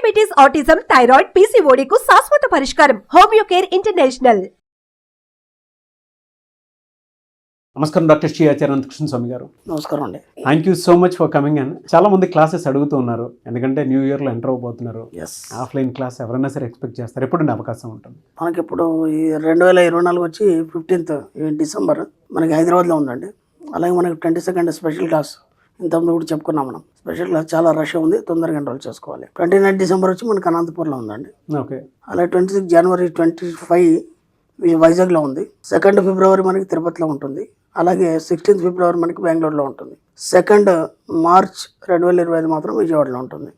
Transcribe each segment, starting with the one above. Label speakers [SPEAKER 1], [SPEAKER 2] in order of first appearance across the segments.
[SPEAKER 1] Diabetes, autism, thyroid, PCOD కు శాశ్వత పరిష్కారం. Homeo care international.
[SPEAKER 2] నమస్కారం డాక్టర్ శ్రీ ఆచార్య అనంతకృష్ణ స్వామి గారు.
[SPEAKER 3] నమస్కారం అండి.
[SPEAKER 2] Thank you so much for coming and చాలా మంది క్లాసెస్ అడుగుతూ ఉన్నారు, ఎందుకంటే న్యూ ఇయర్లో ఎంటర్ అవబోతున్నారు. ఆఫ్లైన్ క్లాస్ ఎవరైనా సరే ఎక్స్పెక్ట్ చేస్తారు, ఎప్పుడు అవకాశం ఉంటుంది?
[SPEAKER 3] మనకి ఇప్పుడు ఈ 2024 వచ్చి 15th డిసెంబర్ మనకి హైదరాబాద్లో ఉందండి. అలాగే మనకి 22nd స్పెషల్ క్లాస్ ఇంతకుముందు కూడా చెప్పుకున్నాం మనం. స్పెషల్ క్లాస్ చాలా రష్ ఉంది, తొందరగా ఎన్రోల్ చేసుకోవాలి. 29 డిసెంబర్ వచ్చి మనకి అనంతపూర్లో ఉందండి.
[SPEAKER 2] ఓకే.
[SPEAKER 3] అలాగే 26 జనవరి 25 వైజాగ్లో ఉంది. 2nd ఫిబ్రవరి మనకి తిరుపతిలో ఉంటుంది. అలాగే 16th ఫిబ్రవరి మనకి బెంగళూరులో ఉంటుంది. 2nd మార్చ్ 2025 మాత్రం విజయవాడలో ఉంటుంది.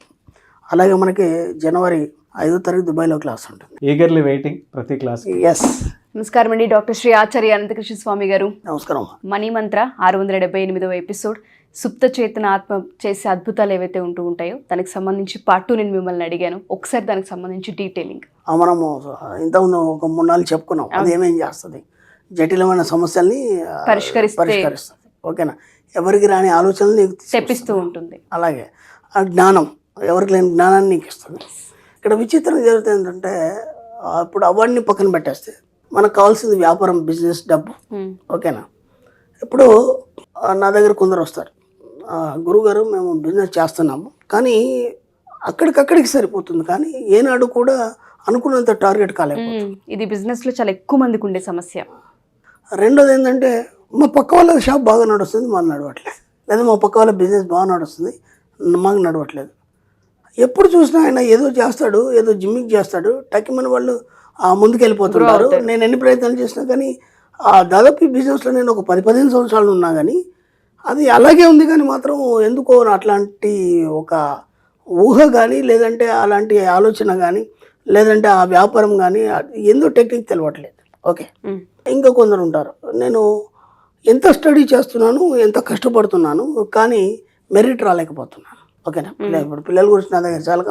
[SPEAKER 3] అలాగే మనకి జనవరి 5వ తారీఖు దుబాయ్లో క్లాస్ ఉంటుంది.
[SPEAKER 2] ఈగర్లీ వెయిటింగ్ ప్రతి క్లాస్.
[SPEAKER 3] ఎస్.
[SPEAKER 4] నమస్కారం అండి, డాక్టర్ శ్రీ ఆచార్య అనంతకృష్ణ స్వామి గారు.
[SPEAKER 3] నమస్కారం.
[SPEAKER 4] మనీ మంత్ర 678వ ఎపిసోడ్, సుప్త చేతన ఆత్మ చేసే అద్భుతాలు ఏవైతే ఉంటూ ఉంటాయో దానికి సంబంధించి పార్ట్ 2 నేను మిమ్మల్ని అడిగాను. ఒకసారి దానికి సంబంధించి డీటెయిలింగ్.
[SPEAKER 3] మనము ఇంతకుముందు ఒక 3-4 చెప్పుకున్నాం. అది ఏమేం చేస్తుంది, జటిలమైన సమస్యల్ని పరిష్కరిస్తుంది. ఓకేనా? ఎవరికి రాని ఆలోచనలు నీకు
[SPEAKER 4] తెప్పిస్తూ ఉంటుంది.
[SPEAKER 3] అలాగే ఆ జ్ఞానం, ఎవరికి లేని జ్ఞానాన్ని నీకు ఇస్తుంది. ఇక్కడ విచిత్రం జరుగుతుంది ఏంటంటే, ఇప్పుడు అవన్నీ పక్కన పెట్టేస్తే మనకు కావాల్సింది వ్యాపారం, బిజినెస్, డబ్బు. ఓకేనా? ఇప్పుడు నా దగ్గర కొందరు వస్తారు, గురుగారు మేము బిజినెస్ చేస్తున్నాము, కానీ అక్కడికక్కడికి సరిపోతుంది, కానీ ఏనాడు కూడా అనుకున్నంత టార్గెట్ కాలేకపోతుంది.
[SPEAKER 4] ఇది బిజినెస్లో చాలా ఎక్కువ మందికి ఉండే సమస్య.
[SPEAKER 3] రెండోది ఏంటంటే, మా పక్క వాళ్ళ షాప్ బాగా నడుస్తుంది, మాకు నడవట్లేదు. లేదా మా పక్క వాళ్ళ బిజినెస్ బాగా నడుస్తుంది, మాకు నడవట్లేదు. ఎప్పుడు చూసినా ఆయన ఏదో చేస్తాడు, ఏదో జిమ్మింగ్ చేస్తాడు, టక్కిమని వాళ్ళు ముందుకు వెళ్ళిపోతున్నారు. నేను ఎన్ని ప్రయత్నాలు చేసినా కానీ దాదాపు ఈ బిజినెస్లో నేను ఒక 10-15 సంవత్సరాలు ఉన్నా కానీ అది అలాగే ఉంది. కానీ మాత్రం ఎందుకో అట్లాంటి ఒక ఊహ కానీ, లేదంటే అలాంటి ఆలోచన కానీ, లేదంటే ఆ వ్యాపారం కానీ ఎంతో టెక్నిక్ తెలియట్లేదు. ఓకే. ఇంకా కొందరు ఉంటారు, నేను ఎంత స్టడీ చేస్తున్నాను, ఎంత కష్టపడుతున్నాను, కానీ మెరిట్ రాలేకపోతున్నాను. ఓకేనా? ఇప్పుడు పిల్లల గురించి నా దగ్గర చాలా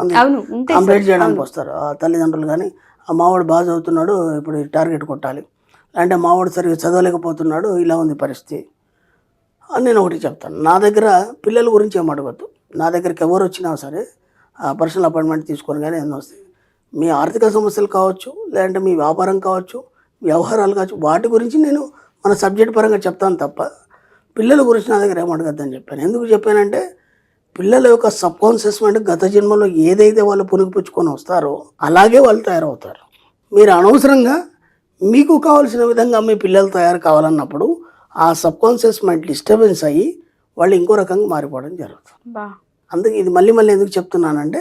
[SPEAKER 3] కంప్లీట్ చేయడానికి వస్తారు తల్లిదండ్రులు. కానీ ఆ మావాడు బాగా చదువుతున్నాడు, ఇప్పుడు టార్గెట్ కొట్టాలి, అంటే మావాడు సరిగ్గా చదవలేకపోతున్నాడు, ఇలా ఉంది పరిస్థితి అని నేను ఒకటి చెప్తాను. నా దగ్గర పిల్లల గురించి ఏం అడగద్దు. నా దగ్గరికి ఎవరు వచ్చినా సరే పర్సనల్ అపాయింట్మెంట్ తీసుకొని కానీ ఎన్నో వస్తాయి. మీ ఆర్థిక సమస్యలు కావచ్చు, లేదంటే మీ వ్యాపారం కావచ్చు, వ్యవహారాలు కావచ్చు, వాటి గురించి నేను మన సబ్జెక్ట్ పరంగా చెప్తాను తప్ప పిల్లల గురించి నా దగ్గర ఏం అడగద్దని చెప్పాను. ఎందుకు చెప్పానంటే, పిల్లల యొక్క సబ్కాన్షియస్ మైండ్ గత జన్మలో ఏదైతే వాళ్ళు పుణికిపుచ్చుకొని వస్తారో అలాగే వాళ్ళు తయారవుతారు. మీరు అనవసరంగా మీకు కావాల్సిన విధంగా మీ పిల్లలు తయారు కావాలన్నప్పుడు ఆ సబ్కాన్షియస్ మైండ్ డిస్టర్బెన్స్ అయ్యి వాళ్ళు ఇంకో రకంగా మారిపోవడం జరుగుతుంది. అందుకే ఇది మళ్ళీ ఎందుకు చెప్తున్నానంటే,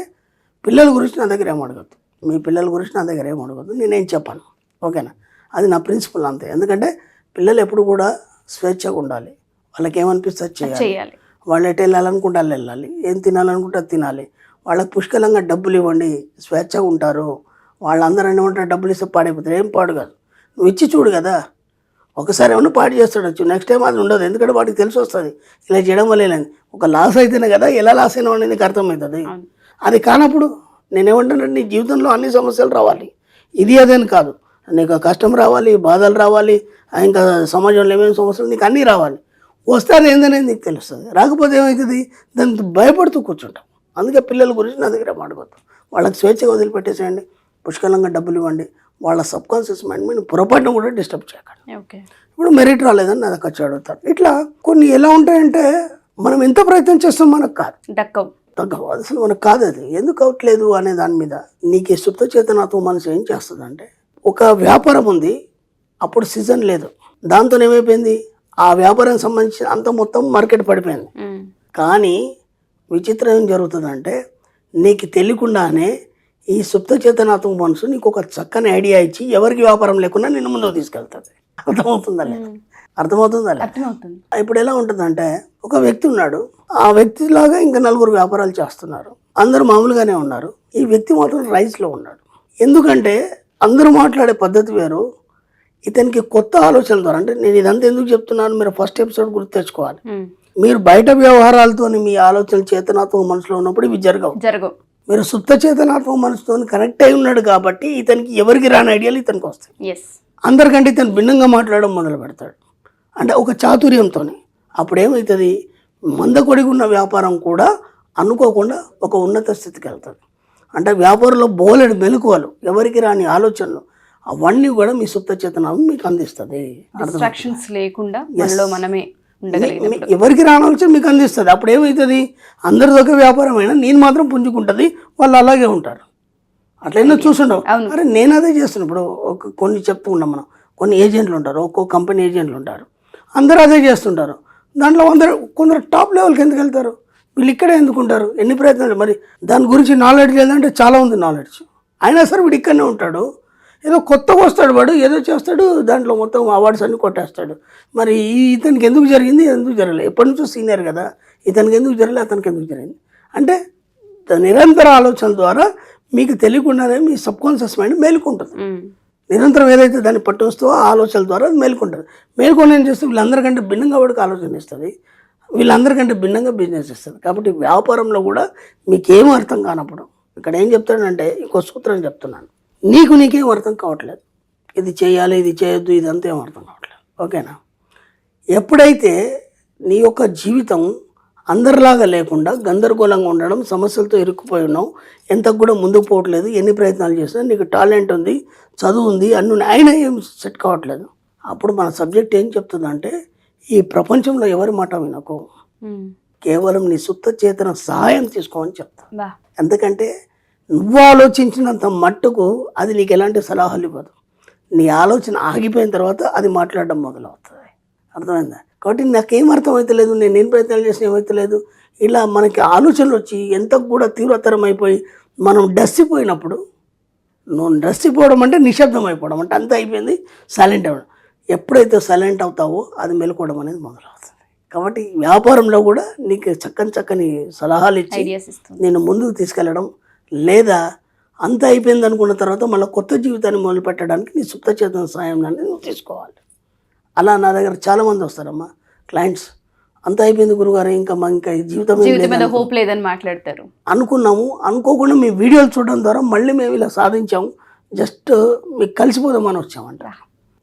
[SPEAKER 3] పిల్లల గురించి నా దగ్గర ఏం అడగద్దు, మీ పిల్లల గురించి నా దగ్గర ఏం అడగద్దు, నేనేం చెప్పాను. ఓకేనా? అది నా ప్రిన్సిపల్ అంతే. ఎందుకంటే పిల్లలు ఎప్పుడు కూడా స్వేచ్ఛగా ఉండాలి, వాళ్ళకి ఏమనిపిస్తే చేయాలి, వాళ్ళు ఎటు వెళ్ళాలనుకుంటే వాళ్ళు వెళ్ళాలి, ఏం తినాలనుకుంటే అది తినాలి. వాళ్ళకి పుష్కలంగా డబ్బులు ఇవ్వండి, స్వేచ్ఛగా ఉంటారు. వాళ్ళందరూ ఏమంటారు, డబ్బులు ఇస్తే పాడైపోతారు. ఏం పాడు కాదు, నువ్వు ఇచ్చి చూడు కదా. ఒకసారి ఏమన్నా పాడు చేస్తాడచ్చు, నెక్స్ట్ టైం అది ఉండదు. ఎందుకంటే వాటికి తెలిసి వస్తుంది ఇలా చేయడం వల్ల ఒక లాస్ అయితేనే కదా, ఎలా లాస్ అయినా వాడిని నీకు అర్థమవుతుంది. అది కానప్పుడు నేనేమంటానంటే, నీ జీవితంలో అన్ని సమస్యలు రావాలి, ఇది అదేని కాదు, నీకు కష్టం రావాలి, బాధలు రావాలి, ఇంకా సమాజంలో ఏమేమి సమస్యలు నీకు అన్నీ రావాలి. వస్తే అది ఏందనేది నీకు తెలుస్తుంది. రాకపోతే ఏమవుతుంది, దానికి భయపడుతూ కూర్చుంటాం. అందుకే పిల్లల గురించి నా దగ్గర మాట్లాడవద్దు, వాళ్ళకి స్వేచ్ఛగా వదిలిపెట్టేసేయండి, పుష్కలంగా డబ్బులు ఇవ్వండి. వాళ్ళ సబ్కాన్షియస్ మైండ్ మీద పొరపాటును కూడా డిస్టర్బ్ చేయకండి. ఇప్పుడు మెరిట్ రాలేదని నా దగ్గర అడుగుతారు. ఇట్లా కొన్ని ఎలా ఉంటాయంటే, మనం ఎంత ప్రయత్నం చేస్తాం మనకు కాదు, తగ్గవు, అసలు మనకు కాదు. అది ఎందుకు అవట్లేదు అనే దాని మీద నీకు సుప్త చేతనాత్మ మనసు ఏం చేస్తుందంటే, ఒక వ్యాపారం ఉంది, అప్పుడు సీజన్ లేదు, దాంతో ఏమైపోయింది, ఆ వ్యాపారానికి సంబంధించి అంత మొత్తం మార్కెట్ పడిపోయింది. కానీ విచిత్రం ఏం జరుగుతుందంటే, నీకు తెలియకుండానే ఈ సుప్త చేతనాత్మక మనసు నీకు ఒక చక్కని ఐడియా ఇచ్చి ఎవరికి వ్యాపారం లేకుండా నిన్ను ముందుకు తీసుకెళ్తుంది. అర్థమవుతుందా లేదా? ఇప్పుడు ఎలా ఉంటుందంటే, ఒక వ్యక్తి ఉన్నాడు, ఆ వ్యక్తిలాగా ఇంకా 4 వ్యాపారాలు చేస్తున్నారు, అందరూ మామూలుగానే ఉన్నారు, ఈ వ్యక్తి మాత్రం రైస్లో ఉన్నాడు. ఎందుకంటే అందరూ మాట్లాడే పద్ధతి వేరు, ఇతనికి కొత్త ఆలోచనల ద్వారా. అంటే నేను ఇదంతా ఎందుకు చెప్తున్నాను, మీరు ఫస్ట్ ఎపిసోడ్ గుర్తు తెచ్చుకోవాలి. మీరు బయట వ్యవహారాలతో మీ ఆలోచనలు చేతనాత్మక మనసులో ఉన్నప్పుడు ఇవి జరగవు. మీరు సుప్త చేతనాత్మక మనసుతో కనెక్ట్ అయి ఉన్నాడు కాబట్టి ఇతనికి ఎవరికి రాని ఐడియాలు ఇతనికి వస్తాయి. అందరికంటే ఇతను భిన్నంగా మాట్లాడడం మొదలు పెడతాడు, అంటే ఒక చాతుర్యంతో. అప్పుడు ఏమవుతుంది, మందకొడిగి ఉన్న వ్యాపారం కూడా అనుకోకుండా ఒక ఉన్నత స్థితికి వెళ్తుంది. అంటే వ్యాపారంలో బోలెడు మెలకువలు, ఎవరికి రాని ఆలోచనలు, అవన్నీ కూడా మీ సుప్త చేతనం మీకు అందిస్తుంది.
[SPEAKER 4] డిస్ట్రాక్షన్స్ లేకుండా మనలో మనమే ఉండగలిగినప్పుడు
[SPEAKER 3] ఎవరికి రాని ఆలోచన మీకు అందిస్తుంది. అప్పుడు ఏమవుతుంది, అందరిదొక వ్యాపారం అయినా నేను మాత్రం పుంజుకుంటుంది, వాళ్ళు అలాగే ఉంటారు. అట్లయినా చూస్తుంటాం. అరే నేను అదే చేస్తున్నాను. ఇప్పుడు కొన్ని చెప్తూ ఉన్నాం మనం, కొన్ని ఏజెంట్లు ఉంటారు, ఒక్కో కంపెనీ ఏజెంట్లు ఉంటారు, అందరూ అదే చేస్తుంటారు. దాంట్లో కొందరు టాప్ లెవెల్కి ఎందుకు వెళ్తారు, వీళ్ళు ఇక్కడే ఎందుకుంటారు, ఎన్ని ప్రయత్నాలు. మరి దాని గురించి నాలెడ్జ్ లేదంటే చాలా ఉంది నాలెడ్జ్, అయినా సరే వీడు ఇక్కడనే ఉంటాడు. ఏదో కొత్తగా వస్తాడు వాడు, ఏదో చేస్తాడు, దాంట్లో మొత్తం అవార్డ్స్ అన్నీ కొట్టేస్తాడు. మరి ఇతనికి ఎందుకు జరిగింది, ఎందుకు జరగలేదు, ఎప్పటి నుంచో సీనియర్ కదా, ఇతనికి ఎందుకు జరగలేదు, అతనికి ఎందుకు జరిగింది అంటే నిరంతర ఆలోచన ద్వారా మీకు తెలియకుండానే మీ సబ్కాన్షియస్ మైండ్ మేలుకుంటుంది. నిరంతరం ఏదైతే దాన్ని పట్టుకొస్తో ఆ ఆలోచనల ద్వారా అది మేలుకుంటుంది. మేలుకొని ఏం చేస్తే వీళ్ళందరికంటే భిన్నంగా వాడికి ఆలోచన ఇస్తుంది, వీళ్ళందరికంటే భిన్నంగా బిజినెస్ ఇస్తుంది. కాబట్టి వ్యాపారంలో కూడా మీకేం అర్థం కానప్పుడు ఇక్కడ ఏం చెప్తానంటే ఇంకో సూత్రం చెప్తున్నాను, నీకేం అర్థం కావట్లేదు, ఇది చేయాలి, ఇది చేయొద్దు, ఇదంతా ఏం అర్థం కావట్లేదు. ఓకేనా? ఎప్పుడైతే నీ యొక్క జీవితం అందరిలాగా లేకుండా గందరగోళంగా ఉండడం, సమస్యలతో ఇరుక్కుపోయి ఉన్నావు, ఎంతకు కూడా ముందుకు పోవట్లేదు, ఎన్ని ప్రయత్నాలు చేసినా నీకు టాలెంట్ ఉంది, చదువు ఉంది, అన్నీ అయినా ఏం సెట్ కావట్లేదు, అప్పుడు మన సబ్జెక్ట్ ఏం చెప్తుందంటే ఈ ప్రపంచంలో ఎవరి మాట వినకు, కేవలం నీ సుప్త చేతన సహాయం తీసుకోమని చెప్తా. ఎందుకంటే నువ్వు ఆలోచించినంత మట్టుకు అది నీకు ఎలాంటి సలహాలు ఇవ్వదు. నీ ఆలోచన ఆగిపోయిన తర్వాత అది మాట్లాడడం మొదలవుతుంది. అర్థమైందా? కాబట్టి నాకేం అర్థమవుతలేదు, నేను ప్రయత్నాలు చేసిన ఏమవుతలేదు, ఇలా మనకి ఆలోచనలు వచ్చి ఎంత కూడా తీవ్రతరం అయిపోయి మనం డస్సిపోయినప్పుడు, నువ్వు డస్సిపోవడం అంటే నిశ్శబ్దం అయిపోవడం అంటే అంత అయిపోయింది, సైలెంట్ అవ్వడం. ఎప్పుడైతే సైలెంట్ అవుతావో అది మెలుకోవడం అనేది మొదలవుతుంది. కాబట్టి వ్యాపారంలో కూడా నీకు చక్కని సలహాలు ఇచ్చి నేను ముందుకు తీసుకెళ్ళడం, లేదా అంత అయిపోయింది అనుకున్న తర్వాత మళ్ళీ కొత్త జీవితాన్ని మొదలు పెట్టడానికి నీ సుప్త చేతన సాయం అనేది నువ్వు తీసుకోవాలి. అలా నా దగ్గర చాలామంది వస్తారమ్మా క్లయింట్స్, అంత అయిపోయింది గురుగారు, ఇంకా జీవితం
[SPEAKER 4] హోప్ లేదని మాట్లాడతారు.
[SPEAKER 3] అనుకున్నాము, అనుకోకుండా మీ వీడియోలు చూడడం ద్వారా మళ్ళీ మేము ఇలా సాధించాము, జస్ట్ మీకు కలిసిపోదామని వచ్చామంట.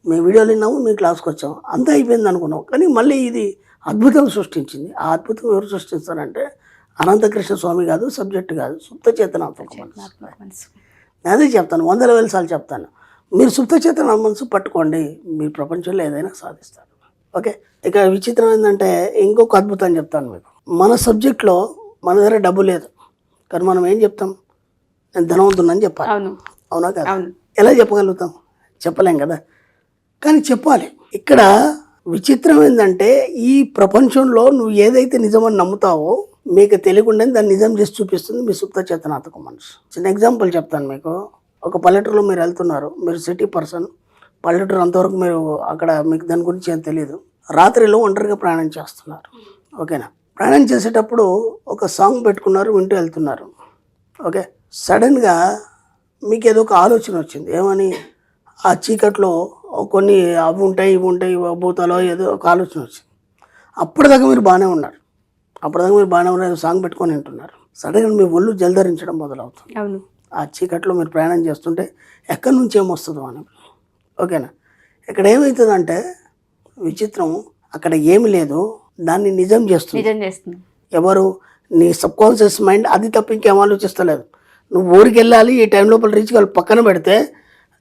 [SPEAKER 3] మీ వీడియోలు విన్నాము, మీ క్లాస్కి వచ్చాము, అంత అయిపోయింది అనుకున్నాం, కానీ మళ్ళీ ఇది అద్భుతం సృష్టించింది. ఆ అద్భుతం ఎవరు సృష్టిస్తారంటే అనంతకృష్ణ స్వామి కాదు, సబ్జెక్ట్ కాదు, సుప్త చేతనాత్మక మనసు. నేను అదే చెప్తాను, 100,000 సార్లు చెప్తాను, మీరు సుప్త చేతన మనసు పట్టుకోండి, మీ ప్రపంచంలో ఏదైనా సాధిస్తారు. ఓకే? ఇక విచిత్రం ఏంటంటే ఇంకొక అద్భుతం చెప్తాను మీకు. మన సబ్జెక్ట్లో మన దగ్గర డబ్బు లేదు, కానీ మనం ఏం చెప్తాం, నేను ధనవంతునని చెప్పాలి. అవునా కదా? ఎలా చెప్పగలుగుతాం? చెప్పలేం కదా, కానీ చెప్పాలి. ఇక్కడ విచిత్రం ఏంటంటే ఈ ప్రపంచంలో నువ్వు ఏదైతే నిజమని నమ్ముతావో మీకు తెలియకుండా దాన్ని నిజం చేసి చూపిస్తుంది మీ సుప్త చేతనాత్మక మనసు. చిన్న ఎగ్జాంపుల్ చెప్తాను మీకు. ఒక పల్లెటూరులో మీరు వెళ్తున్నారు, మీరు సిటీ పర్సన్, పల్లెటూరు అంతవరకు మీరు అక్కడ మీకు దాని గురించి ఏం తెలియదు, రాత్రిలో ఒంటరిగా ప్రయాణం చేస్తున్నారు. ఓకేనా? ప్రయాణం చేసేటప్పుడు ఒక సాంగ్ పెట్టుకున్నారు, వింటూ వెళ్తున్నారు. ఓకే, సడన్గా మీకు ఏదో ఒక ఆలోచన వచ్చింది. ఏమని? ఆ చీకట్లో కొన్ని అవి ఉంటాయి, ఇవి ఉంటాయి, భూతాలో ఏదో ఒక ఆలోచన వచ్చింది. అప్పటిదాకా మీరు బాగానే ఉన్నారు, సాంగ్ పెట్టుకొని వింటున్నారు. సడన్గా మీ ఒళ్ళు జలధరించడం మొదలవుతుంది. ఆ చీకట్లో మీరు ప్రయాణం చేస్తుంటే ఎక్కడి నుంచి ఏమొస్తుందో అని. ఓకేనా? ఇక్కడ ఏమవుతుందంటే విచిత్రం, అక్కడ ఏమి లేదు, దాన్ని నిజం చేస్తుంది. ఎవరు? నీ సబ్కాన్షియస్ మైండ్. అది తప్ప ఇంకేం ఆలోచిస్తలేదు. నువ్వు ఊరికి వెళ్ళాలి, ఈ టైం లోపల రీచ్ కావాలి, పక్కన పెడితే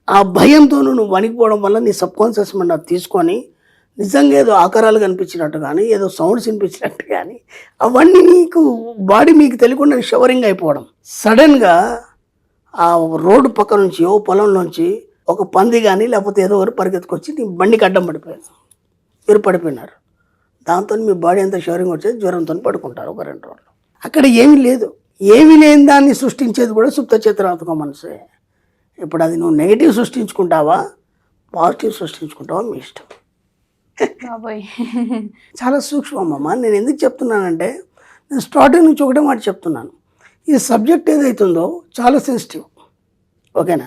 [SPEAKER 3] ఆ భయంతో నువ్వు వణికిపోవడం వల్ల నీ సబ్కాన్షియస్ మైండ్ అది తీసుకొని నిజంగా ఏదో ఆకారాలు కనిపించినట్టు కానీ, ఏదో సౌండ్స్ వినిపించినట్టు కానీ, అవన్నీ నీకు బాడీ మీకు తెలియకుండా షవరింగ్ అయిపోవడం. సడన్గా ఆ రోడ్డు పక్క నుంచి ఓ పొలంలోంచి ఒక పంది కానీ లేకపోతే ఏదో ఒకరు పరిగెత్తుకొచ్చి నీ బండికి అడ్డం పడిపోయారు, మీరు పడిపోయినారు. దాంతో మీ బాడీ అంతా షవరింగ్ వచ్చేది, జ్వరంతో పడుకుంటారు ఒక 2 రోజులు. అక్కడ ఏమీ లేదు, ఏమీ లేని దాన్ని సృష్టించేది కూడా సుప్త చేతనాత్మక మనసే. ఇప్పుడు అది నువ్వు నెగిటివ్ సృష్టించుకుంటావా, పాజిటివ్ సృష్టించుకుంటావా, మీ ఇష్టం. చాలా సూక్ష్మమ్మా. నేను ఎందుకు చెప్తున్నానంటే నేను స్టార్టింగ్ నుంచి ఒకటే మాట చెప్తున్నాను, ఈ సబ్జెక్ట్ ఏదైతుందో చాలా సెన్సిటివ్. ఓకేనా?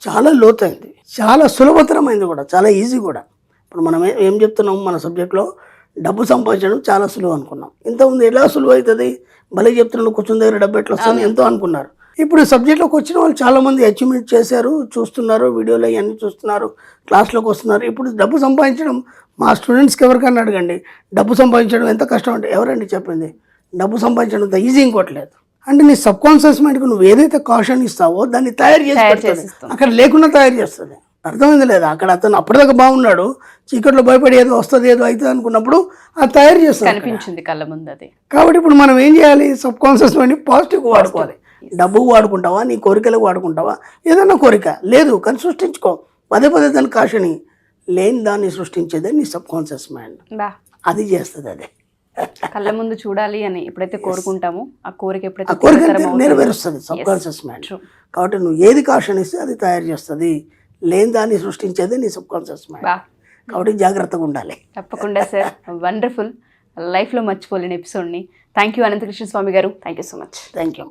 [SPEAKER 3] చాలా లోతైంది, చాలా సులభతరమైంది కూడా, చాలా ఈజీ కూడా. ఇప్పుడు మనం ఏం చెప్తున్నాం, మన సబ్జెక్ట్లో డబ్బు సంపాదించడం చాలా సులువు అనుకున్నాం. ఇంతకుముందు ఎలా సులువు అవుతుంది, భలే చెప్తున్నాడు, కూర్చుని దగ్గర డబ్బు ఎట్లా వస్తుంది ఎంతో అనుకున్నారు. ఇప్పుడు సబ్జెక్ట్లోకి వచ్చిన వాళ్ళు చాలామంది అచీవ్మెంట్ చేశారు, చూస్తున్నారు, వీడియోలు అవన్నీ చూస్తున్నారు, క్లాస్లోకి వస్తున్నారు. ఇప్పుడు డబ్బు సంపాదించడం మా స్టూడెంట్స్కి ఎవరికైనా అడగండి, డబ్బు సంపాదించడం ఎంత కష్టం అంటే ఎవరండి చెప్పింది? డబ్బు సంపాదించడం అంత ఈజీ ఇంకోట్లేదు. అంటే నీ సబ్ కాన్షియస్ మైండ్కి నువ్వు ఏదైతే కాషన్ ఇస్తావో దాన్ని తయారు చేసి పెడుతుంది.
[SPEAKER 4] చేసిస్తుంది.
[SPEAKER 3] అక్కడ లేకుండా తయారు చేస్తుంది. అర్థమైంది లేదా? అక్కడ అతను అప్పటిదాకా బాగున్నాడు, చీకట్లో భయపడి ఏదో వస్తుంది ఏదో అవుతుంది అనుకున్నప్పుడు అది తయారు చేస్తుంది అక్కడ.
[SPEAKER 4] కనిపించింది కళ్ళ ముందు అది.
[SPEAKER 3] కాబట్టి ఇప్పుడు మనం ఏం చేయాలి? సబ్ కాన్షియస్ మైండ్ పాజిటివ్గా వాడుకోవాలి. డబ్బు వాడుకుంటావా, నీ కోరికలకు వాడుకుంటావా? ఏదన్నా కోరిక లేదు కానీ సృష్టించుకో, పదే పదే దాని కాషని. లేని దాన్ని సృష్టించేదే నీ సబ్ కాన్షియస్ మైండ్.
[SPEAKER 4] బా
[SPEAKER 3] అది చేస్తుంది. అదే
[SPEAKER 4] కళ్ళ ముందు చూడాలి అని ఎప్పుడైతే కోరుకుంటామో ఆ కోరిక
[SPEAKER 3] ఆ
[SPEAKER 4] ఎప్పుడైతే
[SPEAKER 3] కోరిక
[SPEAKER 4] తీవ్రతరం అవుతుందో-
[SPEAKER 3] నెరవేరుస్తుంది sub
[SPEAKER 4] Yes.
[SPEAKER 3] Conscious mind.
[SPEAKER 4] True.
[SPEAKER 3] కాబట్టి నువ్వు ఏది కాషన్ ఇస్తే అది తయారు చేస్తుంది. లేని దాన్ని సృష్టించేదే నీ సబ్ కాన్షియస్ మైండ్.
[SPEAKER 4] బా
[SPEAKER 3] కాబట్టి జాగ్రత్తగా ఉండాలి.
[SPEAKER 4] తప్పకుండా సార్, వండర్ఫుల్. లైఫ్లో మర్చిపోలేని ఎపిసోడ్ని. థ్యాంక్ యూ అనంతకృష్ణ స్వామి గారు, thank you so much.
[SPEAKER 3] Thank you.